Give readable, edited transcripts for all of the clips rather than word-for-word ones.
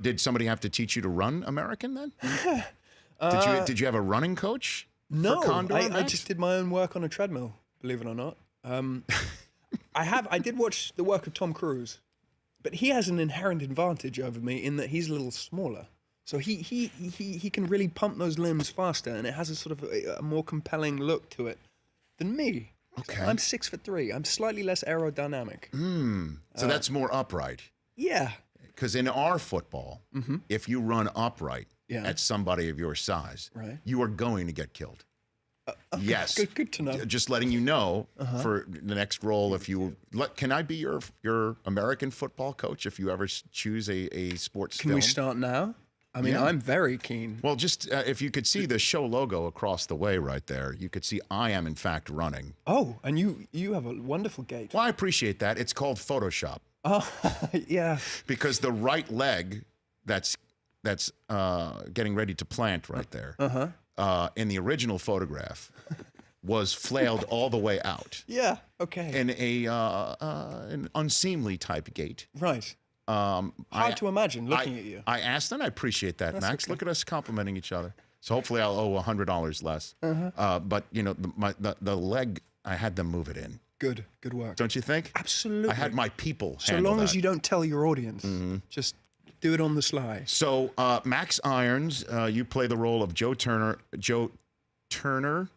Did somebody have to teach you to run American then? Did you have a running coach? No, for Condor I just did my own work on a treadmill, believe it or not. I did watch the work of Tom Cruise, but he has an inherent advantage over me in that he's a little smaller. So he can really pump those limbs faster, and it has a sort of a more compelling look to it than me. Okay. I'm 6'3". I'm slightly less aerodynamic. So that's more upright. Yeah. Because in our football, if you run upright Yeah. at somebody of your size, Right. you are going to get killed. Okay, Yes. Good to know. Just letting you know for the next role, if you can I be your American football coach if you ever choose a sports Can film? we start now? I mean, Yeah. I'm very keen. Well, just if you could see the show logo across the way right there, you could see I am in fact running. Oh, and you have a wonderful gait. Well, I appreciate that. It's called Photoshop Oh, yeah. because the right leg that's getting ready to plant right there in the original photograph was flailed all the way out Yeah. Okay. in an unseemly type gait. Right. Hard to imagine looking at you. I asked, and I appreciate that, Max. okay. Look at us complimenting each other. So hopefully I'll owe $100 less. But you know, the leg, I had them move it in. Good work. Don't you think? Absolutely. I had my people So handle long as that. you don't tell your audience, just do it on the sly. So Max Irons, you play the role of Joe Turner. Turner.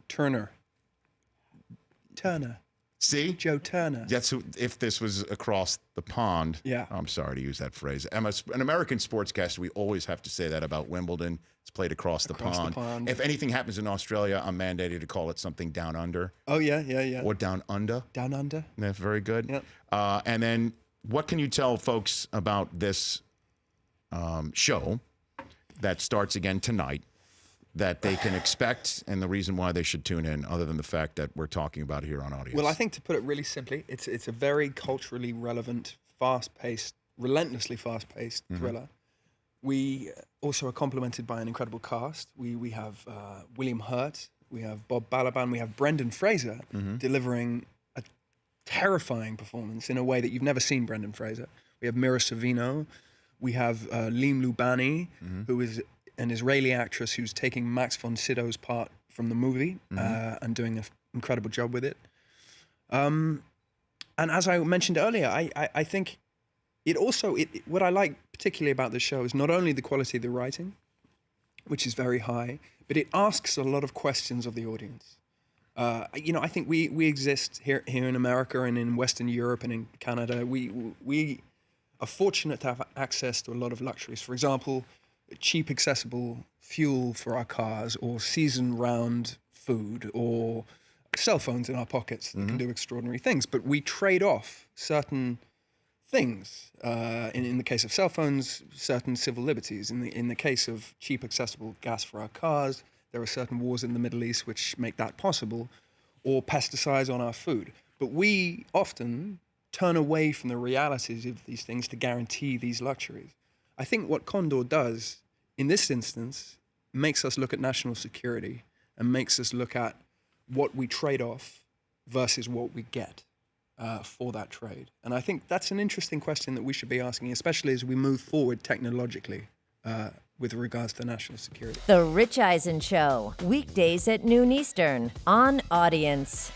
See? Joe Turner. That's who, if this was across the pond. Yeah. I'm sorry to use that phrase. An American sportscaster, we always have to say that about Wimbledon. It's played across the pond. If anything happens in Australia, I'm mandated to call it something down under. Oh, yeah. Or down under. Down under. That's very good. Yep. And then what can you tell folks about this show that starts again tonight that they can expect and the reason why they should tune in other than the fact that we're talking about it here on Audience? Well, I think to put it really simply, it's a very culturally relevant, fast-paced, relentlessly fast-paced thriller. We also are complemented by an incredible cast. We have William Hurt, we have Bob Balaban, we have Brendan Fraser delivering a terrifying performance in a way that you've never seen Brendan Fraser. We have Mira Sorvino, we have Leem Lubani, who is an Israeli actress who's taking Max von Sydow's part from the movie and doing an incredible job with it. And as I mentioned earlier, I think it also, what I like particularly about this show is not only the quality of the writing, which is very high, but it asks a lot of questions of the audience. I think we exist here in America and in Western Europe and in Canada. We are fortunate to have access to a lot of luxuries. For example, cheap, accessible fuel for our cars, or season-round food, or cell phones in our pockets that can do extraordinary things. But we trade off certain things. In the case of cell phones, certain civil liberties. In the case of cheap, accessible gas for our cars, there are certain wars in the Middle East which make that possible, or pesticides on our food. But we often turn away from the realities of these things to guarantee these luxuries. I think what Condor does, in this instance, makes us look at national security and makes us look at what we trade off versus what we get for that trade. And I think that's an interesting question that we should be asking, especially as we move forward technologically with regards to national security. The Rich Eisen Show, weekdays at noon Eastern on Audience.